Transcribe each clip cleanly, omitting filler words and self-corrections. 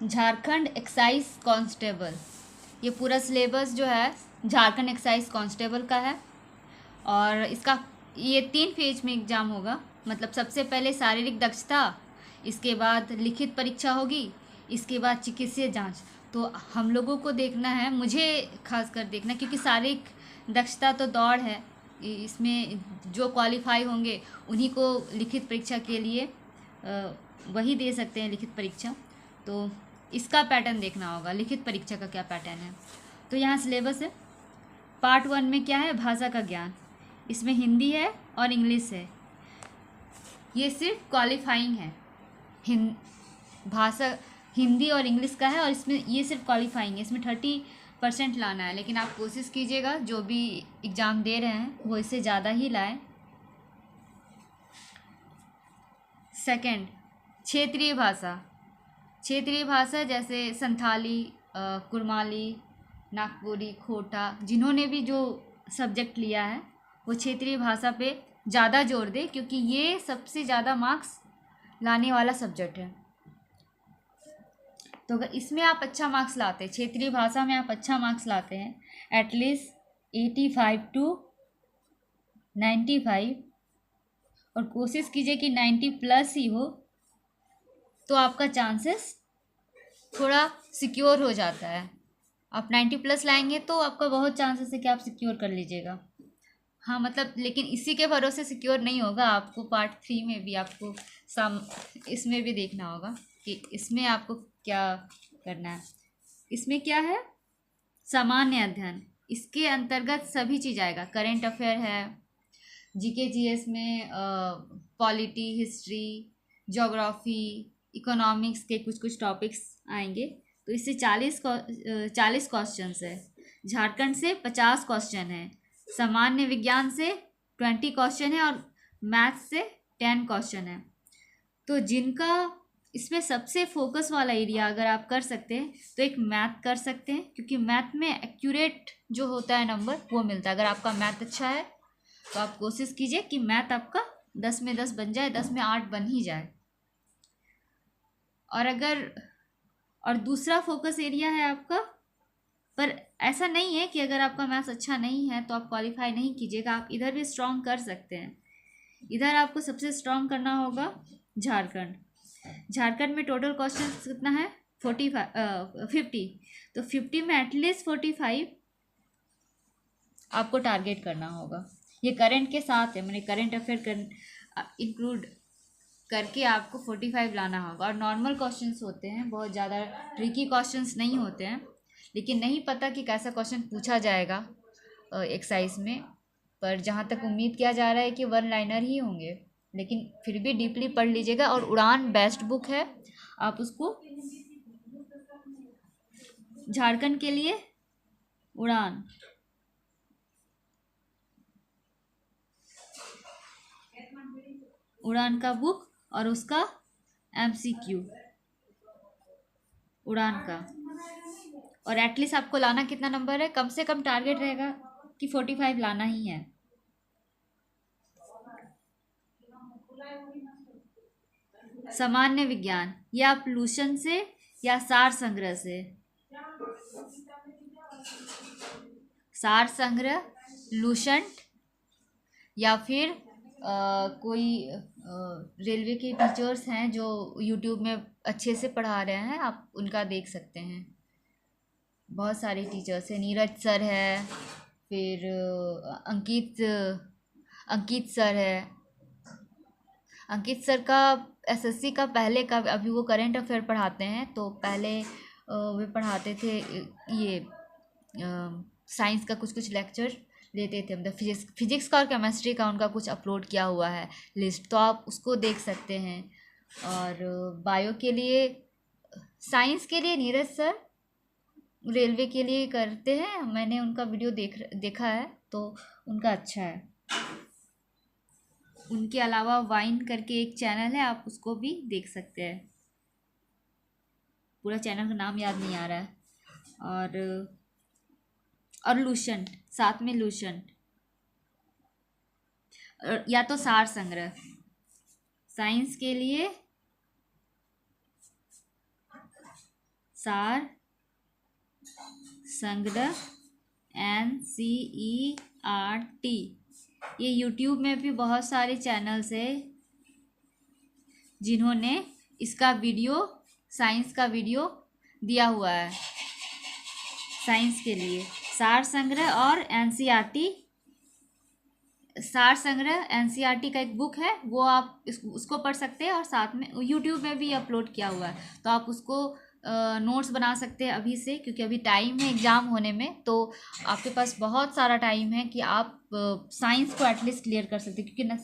Jharkhand excise constable, ये पूरा syllabus जो है झारखंड एक्साइज कांस्टेबल का है। और इसका ये 3 फेज में एग्ज़ाम होगा। मतलब सबसे पहले शारीरिक दक्षता, इसके बाद लिखित परीक्षा होगी, इसके बाद चिकित्सीय जांच। तो हम लोगों को देखना है, मुझे खासकर देखना, क्योंकि शारीरिक दक्षता तो दौड़ है, इसमें जो क्वालिफाई होंगे उन्हीं को लिखित परीक्षा के लिए वही दे सकते हैं लिखित परीक्षा। तो इसका पैटर्न देखना होगा, लिखित परीक्षा का क्या पैटर्न है। तो यहाँ सिलेबस है। पार्ट 1 में क्या है, भाषा का ज्ञान, इसमें हिंदी है और इंग्लिश है। ये सिर्फ क्वालिफाइंग है, भाषा हिंदी और इंग्लिश का है, और इसमें ये सिर्फ क्वालिफाइंग है। इसमें 30% लाना है, लेकिन आप कोशिश कीजिएगा जो भी एग्ज़ाम दे रहे हैं वो इससे ज़्यादा ही लाएं। सेकंड, क्षेत्रीय भाषा। क्षेत्रीय भाषा जैसे संथाली, कुरमाली, नागपुरी, खोटा, जिन्होंने भी जो सब्जेक्ट लिया है वो क्षेत्रीय भाषा पे ज़्यादा जोर दे, क्योंकि ये सबसे ज़्यादा मार्क्स लाने वाला सब्जेक्ट है। तो अगर इसमें आप अच्छा मार्क्स लाते हैं, क्षेत्रीय भाषा में आप अच्छा मार्क्स लाते हैं, एटलीस्ट 85 to 95, और कोशिश कीजिए कि 90+ ही हो, तो आपका चांसेस थोड़ा सिक्योर हो जाता है। आप 90+ लाएंगे तो आपका बहुत चांसेस है कि आप सिक्योर कर लीजिएगा। हाँ मतलब, लेकिन इसी के भरोसे सिक्योर नहीं होगा, आपको पार्ट 3 में भी आपको इसमें भी देखना होगा कि इसमें आपको क्या करना है। इसमें क्या है, सामान्य अध्ययन, इसके अंतर्गत सभी चीज़ आएगा। करेंट अफेयर है, जीके जीएस में पॉलिटी, हिस्ट्री, ज्योग्राफी, इकोनॉमिक्स के कुछ कुछ टॉपिक्स आएंगे। तो इससे 40 क्वेश्चन है। झारखंड से 50 क्वेश्चन है, सामान्य विज्ञान से 20 क्वेश्चन है, और मैथ से 10 क्वेश्चन है। तो जिनका इसमें सबसे फोकस वाला एरिया अगर आप कर सकते हैं तो एक मैथ कर सकते हैं, क्योंकि मैथ में एक्यूरेट जो होता है नंबर वो मिलता है। अगर आपका मैथ अच्छा है तो आप कोशिश कीजिए कि मैथ आपका 10 में 10 बन जाए, 10 में 8 बन ही जाए। और दूसरा फोकस एरिया है आपका, पर ऐसा नहीं है कि अगर आपका मैथ्स अच्छा नहीं है तो आप क्वालिफाई नहीं कीजिएगा, आप इधर भी स्ट्रॉन्ग कर सकते हैं। इधर आपको सबसे स्ट्रॉन्ग करना होगा झारखंड में टोटल क्वेश्चन कितना है, 50। तो 50 में एटलीस्ट 45 आपको टारगेट करना होगा। ये करंट के साथ है, मैंने करंट अफेयर इंक्लूड करके आपको 45 लाना होगा। और नॉर्मल क्वेश्चंस होते हैं, बहुत ज़्यादा ट्रिकी क्वेश्चंस नहीं होते हैं, लेकिन नहीं पता कि कैसा क्वेश्चन पूछा जाएगा एक्साइज में। पर जहाँ तक उम्मीद किया जा रहा है कि 1 लाइनर ही होंगे, लेकिन फिर भी डीपली पढ़ लीजिएगा। और उड़ान बेस्ट बुक है, आप उसको झारखंड के लिए उड़ान का बुक और उसका MCQ उड़ान का। और एटलीस्ट आपको लाना कितना नंबर है, कम से कम टारगेट रहेगा कि 45 लाना ही है। सामान्य विज्ञान, या आप लूशन से या सार संग्रह से, सार संग्रह, लूशंट, या फिर कोई रेलवे के टीचर्स हैं जो यूट्यूब में अच्छे से पढ़ा रहे हैं, आप उनका देख सकते हैं। बहुत सारे टीचर्स हैं, नीरज सर है, फिर अंकित सर है। अंकित सर का SSC का पहले का, अभी वो करंट अफेयर पढ़ाते हैं, तो पहले वे पढ़ाते थे ये साइंस का कुछ कुछ लेक्चर लेते थे, मतलब फिजिक्स का और केमिस्ट्री का उनका कुछ अपलोड किया हुआ है लिस्ट, तो आप उसको देख सकते हैं। और बायो के लिए, साइंस के लिए नीरज सर रेलवे के लिए करते हैं, मैंने उनका वीडियो देखा है, तो उनका अच्छा है। उनके अलावा वाइन करके एक चैनल है, आप उसको भी देख सकते हैं, पूरा चैनल का नाम याद नहीं आ रहा है। और लूशंट, साथ में लूशंट, या तो सार संग्रह साइंस के लिए, सार संग्रह NCERT। ये यूट्यूब में भी बहुत सारे चैनल्स है जिन्होंने इसका वीडियो, साइंस का वीडियो दिया हुआ है साइंस के लिए। सार संग्रह और एनसीईआरटी, सार संग्रह एनसीईआरटी का एक बुक है, वो आप उसको पढ़ सकते हैं और साथ में यूट्यूब में भी अपलोड किया हुआ है, तो आप उसको नोट्स बना सकते हैं अभी से, क्योंकि अभी टाइम है एग्ज़ाम होने में, तो आपके पास बहुत सारा टाइम है कि आप साइंस को एटलीस्ट क्लियर कर सकते हैं, क्योंकि ना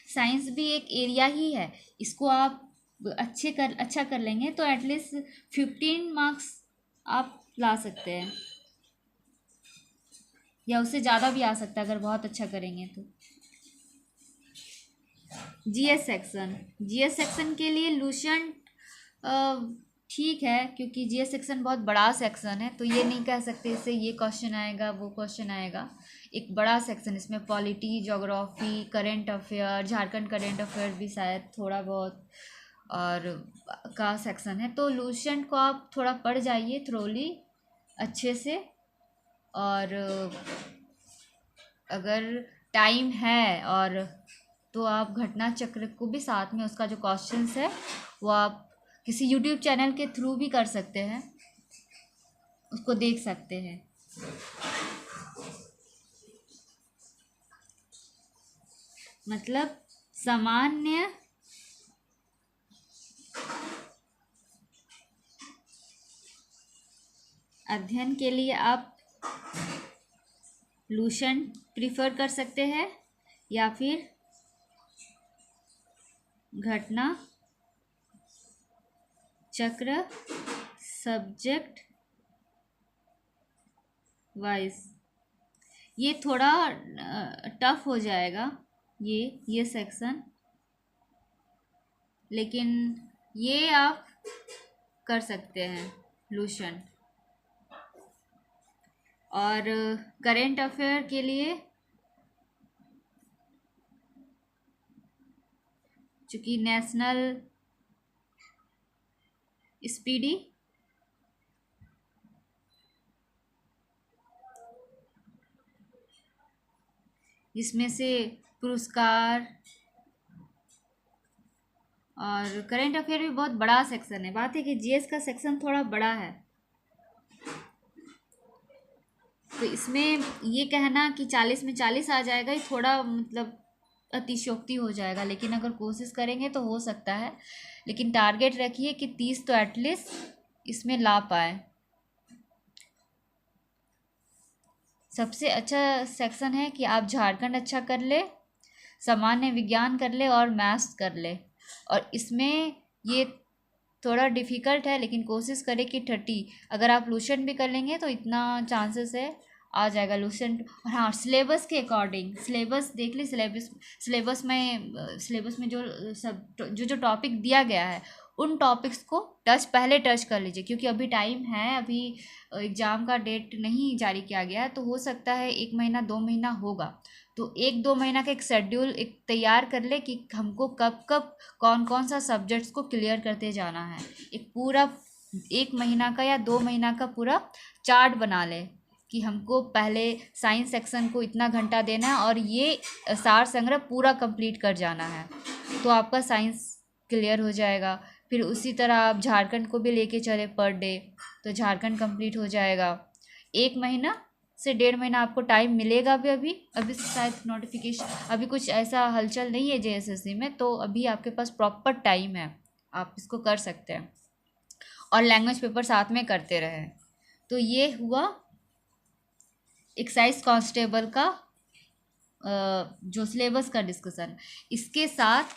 साइंस भी एक एरिया ही है, इसको आप अच्छा कर लेंगे तो एटलीस्ट 15 मार्क्स आप ला सकते हैं, या उससे ज़्यादा भी आ सकता है अगर बहुत अच्छा करेंगे तो। जीएस सेक्शन के लिए लूसेंट ठीक है, क्योंकि जीएस सेक्शन बहुत बड़ा सेक्शन है, तो ये नहीं कह सकते इससे ये क्वेश्चन आएगा वो क्वेश्चन आएगा। एक बड़ा सेक्शन, इसमें polity, geography, current affair, Jharkhand current affair भी शायद थोड़ा बहुत और का सेक्शन है, तो लूसेंट को आप थोड़ा पढ़ जाइए थ्रोली अच्छे से, और अगर टाइम है और तो आप घटना चक्र को भी साथ में, उसका जो क्वेश्चंस है वो आप किसी यूट्यूब चैनल के थ्रू भी कर सकते हैं, उसको देख सकते हैं। मतलब सामान्य अध्ययन के लिए आप लूसेंट प्रिफर कर सकते हैं, या फिर घटना चक्र सब्जेक्ट वाइज। ये थोड़ा टफ हो जाएगा ये सेक्शन, लेकिन ये आप कर सकते हैं लूसेंट। और करेंट अफेयर के लिए, चूँकि नेशनल स्पीडी इसमें से पुरस्कार, और करेंट अफेयर भी बहुत बड़ा सेक्शन है। बात है कि जीएस का सेक्शन थोड़ा बड़ा है, तो इसमें ये कहना कि 40 में 40 आ जाएगा, ये थोड़ा मतलब अतिशयोक्ति हो जाएगा, लेकिन अगर कोशिश करेंगे तो हो सकता है, लेकिन टारगेट रखिए कि 30 तो एटलीस्ट इसमें ला पाए। सबसे अच्छा सेक्शन है कि आप झारखंड अच्छा कर ले, सामान्य विज्ञान कर ले और मैथ्स कर ले, और इसमें ये थोड़ा डिफ़िकल्ट है, लेकिन कोशिश करें कि 30 अगर आप लूसेंट भी कर लेंगे तो इतना चांसेस है आ जाएगा लूसेंट। और हाँ, सिलेबस के अकॉर्डिंग सिलेबस देख ली, सिलेबस में जो टॉपिक दिया गया है उन टॉपिक्स को पहले टच कर लीजिए, क्योंकि अभी टाइम है, अभी एग्ज़ाम का डेट नहीं जारी किया गया है, तो हो सकता है 1 महीना 2 महीना होगा, तो 1-2 महीना का एक शेड्यूल एक तैयार कर ले कि हमको कब कब कौन कौन सा सब्जेक्ट्स को क्लियर करते जाना है। एक पूरा 1 महीना का या 2 महीना का पूरा चार्ट बना ले कि हमको पहले साइंस सेक्शन को इतना घंटा देना है और ये सार संग्रह पूरा कंप्लीट कर जाना है, तो आपका साइंस क्लियर हो जाएगा। फिर उसी तरह आप झारखंड को भी लेके चले पर डे, तो झारखंड कंप्लीट हो जाएगा। 1 महीना से 1.5 महीना आपको टाइम मिलेगा भी। अभी शायद नोटिफिकेशन, अभी कुछ ऐसा हलचल नहीं है जेएसएससी में, तो अभी आपके पास प्रॉपर टाइम है, आप इसको कर सकते हैं, और लैंग्वेज पेपर साथ में करते रहे। तो ये हुआ एक्साइज कांस्टेबल का जो सिलेबस का डिस्कशन। इसके साथ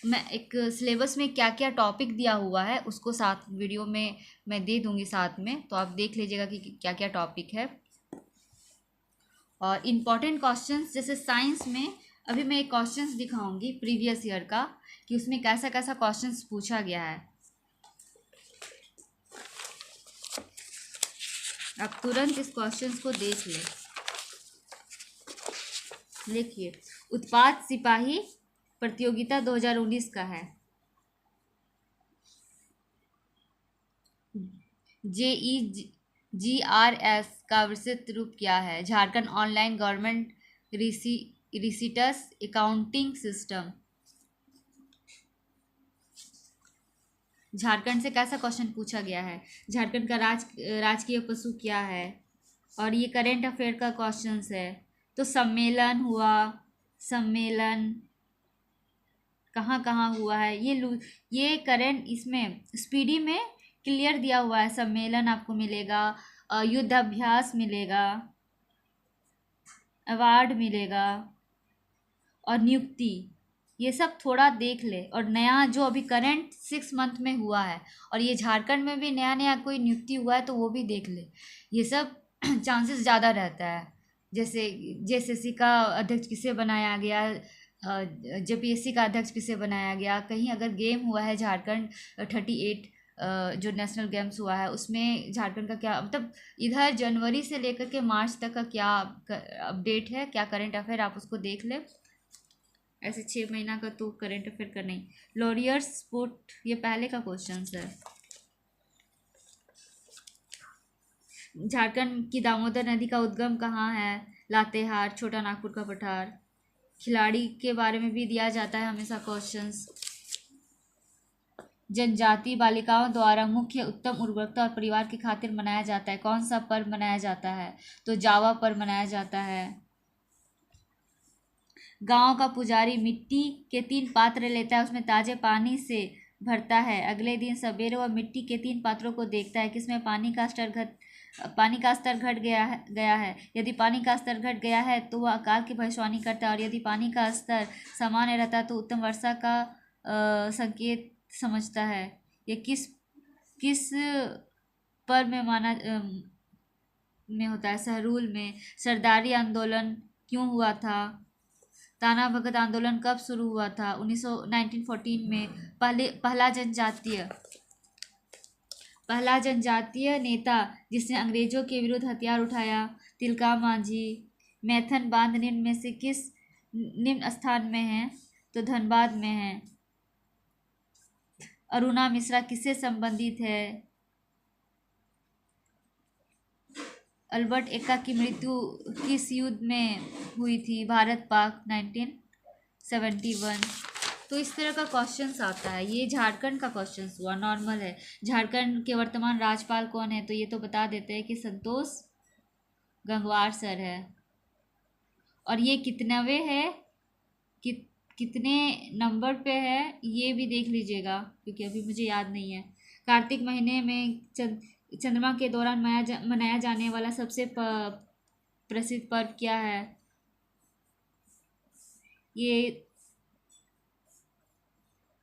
मैं एक सिलेबस में क्या क्या टॉपिक दिया हुआ है उसको साथ वीडियो में मैं दे दूंगी साथ में, तो आप देख लीजिएगा कि क्या क्या टॉपिक है। और इम्पॉर्टेंट क्वेश्चंस, जैसे साइंस में अभी मैं एक क्वेश्चंस दिखाऊंगी प्रीवियस ईयर का, कि उसमें कैसा कैसा क्वेश्चंस पूछा गया है। आप तुरंत इस क्वेश्चंस को देख लें। देखिए, उत्पाद सिपाही प्रतियोगिता 2019 का है। JEGRS का विस्तृत रूप क्या है? Jharkhand online government receipts accounting system. Jharkhand से कैसा क्वेश्चन पूछा गया है? झारखंड का राजकीय पशु क्या है? और ये करेंट अफेयर का क्वेश्चन है। तो सम्मेलन हुआ, सम्मेलन कहाँ कहाँ हुआ है, ये करंट इसमें स्पीडी में क्लियर दिया हुआ है। सम्मेलन आपको मिलेगा, युद्धाभ्यास मिलेगा, अवार्ड मिलेगा और नियुक्ति, ये सब थोड़ा देख ले। और नया जो अभी करंट 6 मंथ में हुआ है, और ये झारखंड में भी नया नया कोई नियुक्ति हुआ है तो वो भी देख ले। ये सब चांसेस ज़्यादा रहता है। जैसे जेएसएससी का अध्यक्ष किसे बनाया गया, जेपीएससी का अध्यक्ष किसे बनाया गया, कहीं अगर गेम हुआ है झारखंड 38 जो नेशनल गेम्स हुआ है उसमें झारखंड का क्या, मतलब इधर जनवरी से लेकर के मार्च तक का क्या अपडेट है, क्या करंट अफेयर, आप उसको देख ले। ऐसे 6 महीना का तो करंट अफेयर का नहीं। लॉरियर्स स्पोर्ट, ये पहले का क्वेश्चन है। झारखंड की दामोदर नदी का उद्गम कहाँ है? लातेहार, छोटा नागपुर का पठार। खिलाड़ी के बारे में भी दिया जाता है हमेशा क्वेश्चंस। जनजाति बालिकाओं द्वारा मुख्य उत्तम उर्वरकता और परिवार की खातिर मनाया जाता है। कौन सा पर्व मनाया जाता है? तो जावा पर्व मनाया जाता है। गांव का पुजारी मिट्टी के 3 पात्र लेता है, उसमें ताजे पानी से भरता है। अगले दिन सवेरे वह मिट्टी के 3 पात्रों को देखता है किसमें पानी का स्तर घट गया है। यदि पानी का स्तर घट गया है तो वह अकाल की भविष्यवाणी करता है, और यदि पानी का स्तर सामान्य रहता है तो उत्तम वर्षा का संकेत समझता है। ये किस पर्व में में होता है? सहरूल में। सरदारी आंदोलन क्यों हुआ था? ताना भगत आंदोलन कब शुरू हुआ था? 1914 में। पहला जनजातीय नेता जिसने अंग्रेजों के विरुद्ध हथियार उठाया? तिलका मांझी। मैथन बांध निम्न में से किस निम्न स्थान में है? तो धनबाद में है। अरुणा मिश्रा किससे संबंधित है? अल्बर्ट एक्का की मृत्यु किस युद्ध में हुई थी? भारत पाक 1971। तो इस तरह का क्वेश्चंस आता है। ये झारखंड का क्वेश्चंस हुआ, नॉर्मल है। झारखंड के वर्तमान राज्यपाल कौन है? तो ये तो बता देते हैं कि संतोष गंगवार सर है। और ये कितनवे है, कितने नंबर पे है ये भी देख लीजिएगा, क्योंकि अभी मुझे याद नहीं है। कार्तिक महीने में चंद्रमा के दौरान मनाया जाने वाला सबसे प्रसिद्ध पर्व क्या है? ये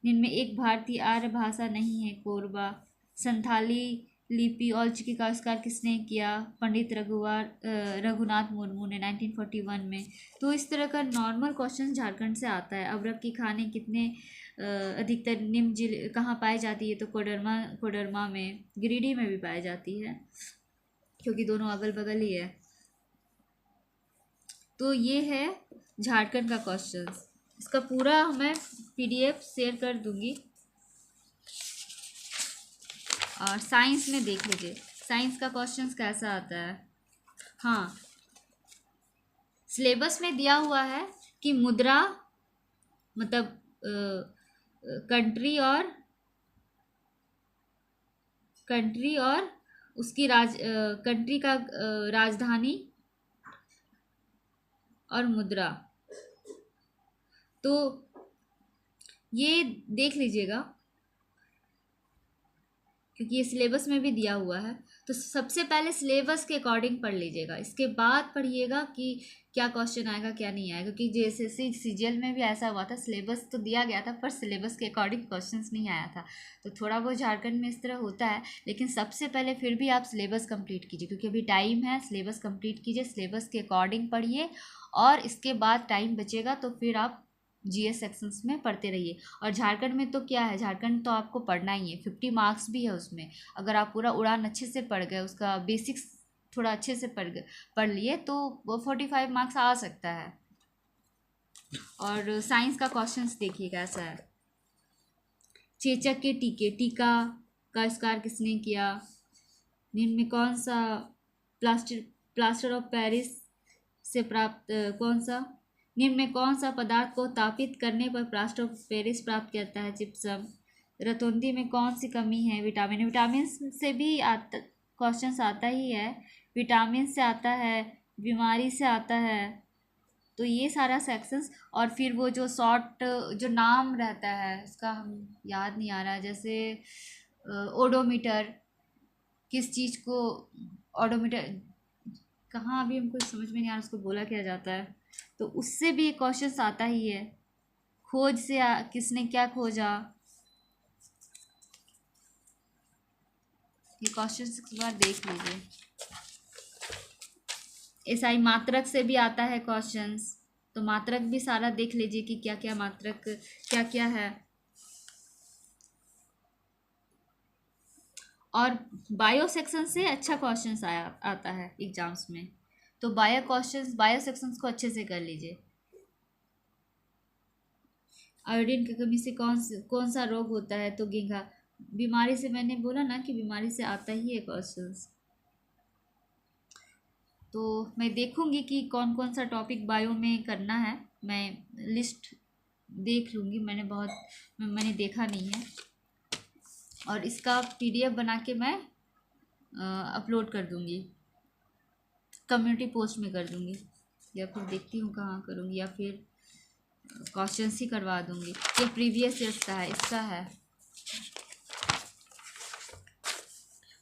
जिनमें एक भारतीय आर्य भाषा नहीं है, कोरबा। संथाली लिपि और चिकी का आविष्कार किसने किया? पंडित रघुनाथ मुर्मू ने 1941 में। तो इस तरह का नॉर्मल क्वेश्चन झारखंड से आता है। अबरक की खाने कितने अधिकतर निम्न जिले कहाँ पाई जाती है? तो कोडरमा में। गिरिडीह में भी पाई जाती है, क्योंकि दोनों अगल बगल ही है। तो ये है झारखंड का क्वेश्चन। इसका पूरा मैं PDF शेयर कर दूंगी। और साइंस में देख लीजिए, साइंस का क्वेश्चंस कैसा आता है। हाँ, सिलेबस में दिया हुआ है कि मुद्रा मतलब कंट्री और उसकी कंट्री का राजधानी और मुद्रा, तो ये देख लीजिएगा क्योंकि ये सिलेबस में भी दिया हुआ है। तो सबसे पहले सिलेबस के अकॉर्डिंग पढ़ लीजिएगा, इसके बाद पढ़िएगा कि क्या क्वेश्चन आएगा क्या नहीं आएगा। क्योंकि JSSC CGL में भी ऐसा हुआ था, सिलेबस तो दिया गया था पर सिलेबस के अकॉर्डिंग क्वेश्चंस नहीं आया था। तो थोड़ा बहुत झारखंड में इस तरह होता है, लेकिन सबसे पहले फिर भी आप सिलेबस कंप्लीट कीजिए, क्योंकि अभी टाइम है। सिलेबस कंप्लीट कीजिए, सिलेबस के अकॉर्डिंग पढ़िए, और इसके बाद टाइम बचेगा तो फिर आप GS सेक्शंस में पढ़ते रहिए। और झारखंड में तो क्या है, झारखंड तो आपको पढ़ना ही है, 50 मार्क्स भी है उसमें। अगर आप पूरा उड़ान अच्छे से पढ़ गए, उसका बेसिक्स थोड़ा अच्छे से पढ़ लिए तो वो 45 मार्क्स आ सकता है। और साइंस का क्वेश्चंस देखिए कैसा है। चेचक के टीका का आविष्कार किसने किया? निम्न में कौन सा प्लास्टर ऑफ पेरिस से प्राप्त कौन सा निम्न में कौन सा पदार्थ को तापित करने पर प्लास्टर ऑफ पेरिस प्राप्त करता है? जिप्सम। रतौंधी में कौन सी कमी है? विटामिन से भी आता क्वेश्चन आता ही है, विटामिन से आता है, बीमारी से आता है। तो ये सारा सेक्शंस, और फिर वो जो शॉर्ट जो नाम रहता है इसका हम याद नहीं आ रहा है, जैसे ओडोमीटर, किस चीज़ को ओडोमीटर कहाँ, अभी हमको समझ में नहीं आ रहा उसको बोला क्या जाता है, तो उससे भी क्वेश्चन आता ही है। खोज से किसने क्या खोजा, ये क्वेश्चन एक बार देख लीजिए। ऐसा ही मात्रक से भी आता है क्वेश्चंस, तो मात्रक भी सारा देख लीजिए कि क्या क्या मात्रक क्या क्या है। और बायो सेक्शन से अच्छा क्वेश्चंस आता है एग्जाम्स में, तो बायो सेक्शंस को अच्छे से कर लीजिए। आयोडीन की कमी से कौन सा रोग होता है? तो घींघा। बीमारी से मैंने बोला ना कि बीमारी से आता ही है क्वेश्चंस। तो मैं देखूंगी कि कौन कौन सा टॉपिक बायो में करना है, मैं लिस्ट देख लूँगी। मैंने देखा नहीं है, और इसका PDF बना के मैं अपलोड कर दूँगी, कम्युनिटी पोस्ट में कर दूँगी, या फिर देखती हूँ कहाँ करूँगी, या फिर क्वेश्चंस ही करवा दूँगी। ये प्रीवियस ईयर्स का है, इसका है,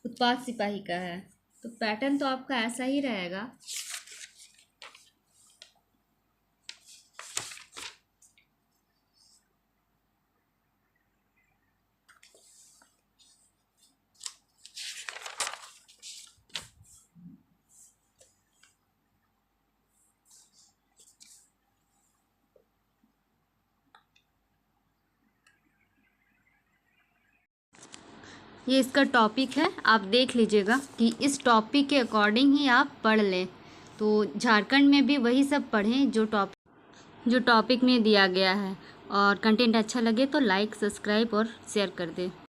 उत्पाद सिपाही का है। तो पैटर्न तो आपका ऐसा ही रहेगा। ये इसका टॉपिक है, आप देख लीजिएगा कि इस टॉपिक के अकॉर्डिंग ही आप पढ़ लें। तो झारखंड में भी वही सब पढ़ें जो टॉपिक में दिया गया है। और कंटेंट अच्छा लगे तो लाइक, सब्सक्राइब और शेयर कर दें।